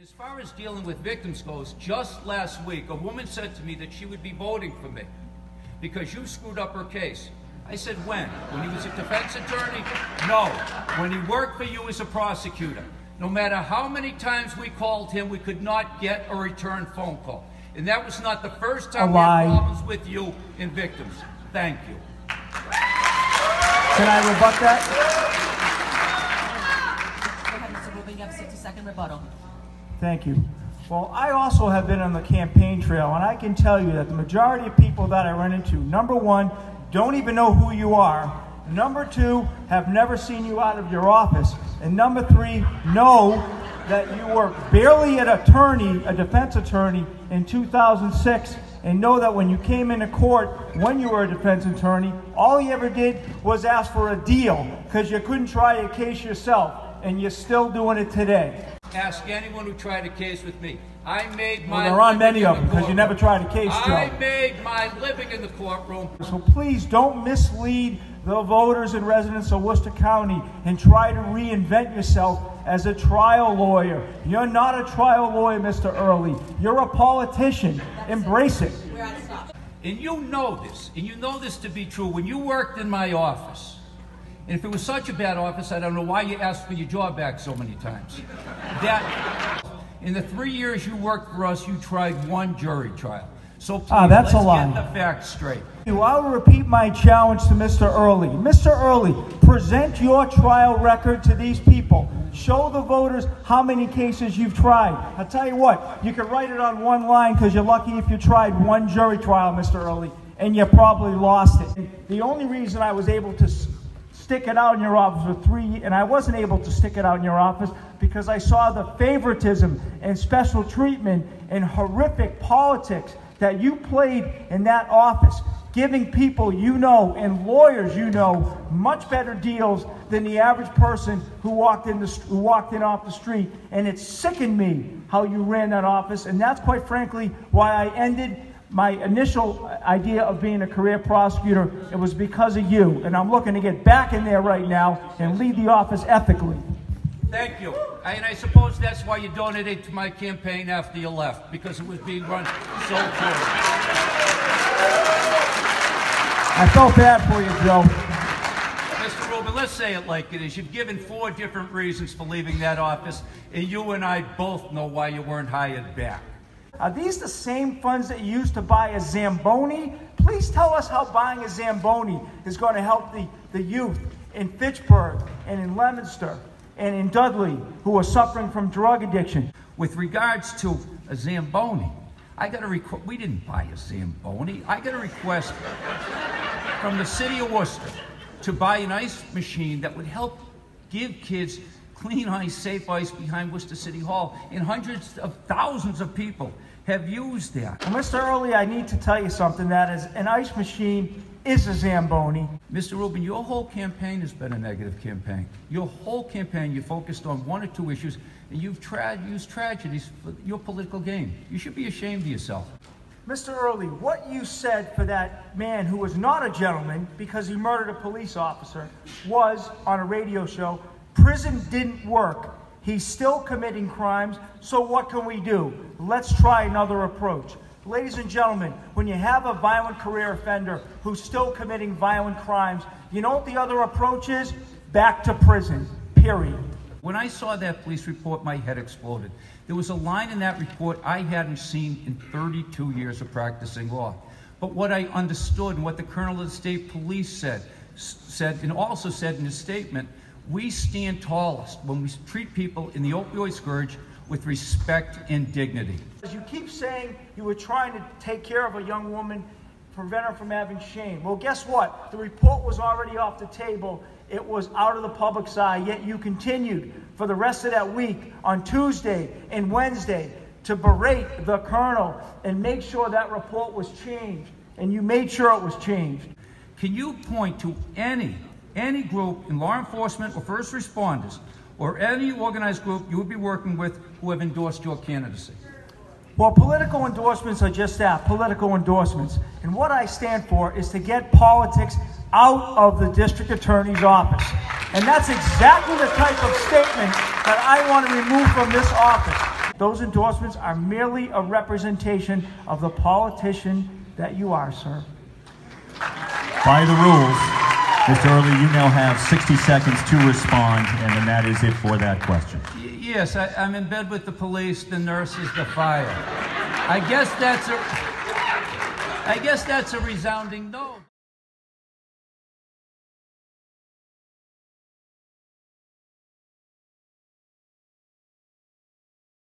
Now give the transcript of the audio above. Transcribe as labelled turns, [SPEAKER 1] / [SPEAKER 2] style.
[SPEAKER 1] As far as dealing with victims goes, just last week, a woman said to me that she would be voting for me because you screwed up her case. I said, when? When he was a defense attorney? No. When he worked for you as a prosecutor. No matter how many times we called him, we could not get a return phone call. And that was not the first time we had problems with you and victims. Thank you.
[SPEAKER 2] Can I rebut that?
[SPEAKER 3] Go ahead, Mr. Rubin. You have a 60-second rebuttal.
[SPEAKER 2] Thank you. Well, I also have been on the campaign trail, and I can tell you that the majority of people that I run into, number one, don't even know who you are. Number two, have never seen you out of your office. And number three, know that you were barely an attorney, a defense attorney, in 2006, and know that when you came into court, when you were a defense attorney, all you ever did was ask for a deal because you couldn't try a case yourself, and you're still doing it today.
[SPEAKER 1] Ask anyone who tried a case with me. I made my
[SPEAKER 2] there aren't many of them because you never tried a case, Joe.
[SPEAKER 1] I made my living in the courtroom.
[SPEAKER 2] So please don't mislead the voters and residents of Worcester County and try to reinvent yourself as a trial lawyer. You're not a trial lawyer, Mr. Early. You're a politician. Embrace it.
[SPEAKER 1] And you know this, and you know this to be true. When you worked in my office, and if it was such a bad office, I don't know why you asked for your job back so many times. That, in the 3 years you worked for us, you tried one jury trial. So please,
[SPEAKER 2] that's
[SPEAKER 1] let's
[SPEAKER 2] a lie.
[SPEAKER 1] get the facts straight.
[SPEAKER 2] I will repeat my challenge to Mr. Early. Mr. Early, present your trial record to these people. Show the voters how many cases you've tried. I'll tell you what, you can write it on one line because you're lucky if you tried one jury trial, Mr. Early, and you probably lost it. The only reason I was able to stick it out in your office for 3 years, and I wasn't able to stick it out in your office because I saw the favoritism and special treatment and horrific politics that you played in that office, giving people you know and lawyers you know much better deals than the average person who walked in off the street. And it sickened me how you ran that office, and that's quite frankly why I ended my initial idea of being a career prosecutor. It was because of you, and I'm looking to get back in there right now and lead the office ethically.
[SPEAKER 1] Thank you. And I suppose that's why you donated to my campaign after you left, because it was being run so poorly.
[SPEAKER 2] I felt bad for you, Joe.
[SPEAKER 1] Mr. Rubin, let's say it like it is. You've given 4 different reasons for leaving that office, and you and I both know why you weren't hired back.
[SPEAKER 2] Are these the same funds that you used to buy a Zamboni? Please tell us how buying a Zamboni is going to help the youth in Fitchburg and in Leominster and in Dudley who are suffering from drug addiction.
[SPEAKER 1] With regards to a Zamboni, I got a request. We didn't buy a Zamboni. I got a request from the city of Worcester to buy an ice machine that would help give kids clean ice, safe ice behind Worcester City Hall, and hundreds of thousands of people have used that.
[SPEAKER 2] Well, Mr. Early, I need to tell you something. That is, an ice machine is a Zamboni.
[SPEAKER 1] Mr. Rubin, your whole campaign has been a negative campaign. Your whole campaign, you focused on 1 or 2 issues, and you've used tragedies for your political gain. You should be ashamed of yourself.
[SPEAKER 2] Mr. Early, what you said for that man who was not a gentleman because he murdered a police officer was, on a radio show, prison didn't work. He's still committing crimes, so what can we do? Let's try another approach. Ladies and gentlemen, when you have a violent career offender who's still committing violent crimes, you know what the other approach is? Back to prison, period.
[SPEAKER 1] When I saw that police report, my head exploded. There was a line in that report I hadn't seen in 32 years of practicing law. But what I understood and what the Colonel of the State Police said and also said in his statement, we stand tallest when we treat people in the opioid scourge with respect and dignity.
[SPEAKER 2] As you keep saying you were trying to take care of a young woman, prevent her from having shame. Well, guess what? The report was already off the table. It was out of the public's eye, yet you continued for the rest of that week on Tuesday and Wednesday to berate the Colonel and make sure that report was changed. And you made sure it was changed.
[SPEAKER 1] Can you point to any group in law enforcement or first responders or any organized group you would be working with who have endorsed your candidacy?
[SPEAKER 2] Well, political endorsements are just that, political endorsements. And what I stand for is to get politics out of the district attorney's office. And that's exactly the type of statement that I want to remove from this office. Those endorsements are merely a representation of the politician that you are, sir.
[SPEAKER 4] By the rules, Mr. Early, you now have 60 seconds to respond, and then that is it for that question.
[SPEAKER 1] Yes, I'm in bed with the police, the nurses, the fire. I guess that's a resounding no.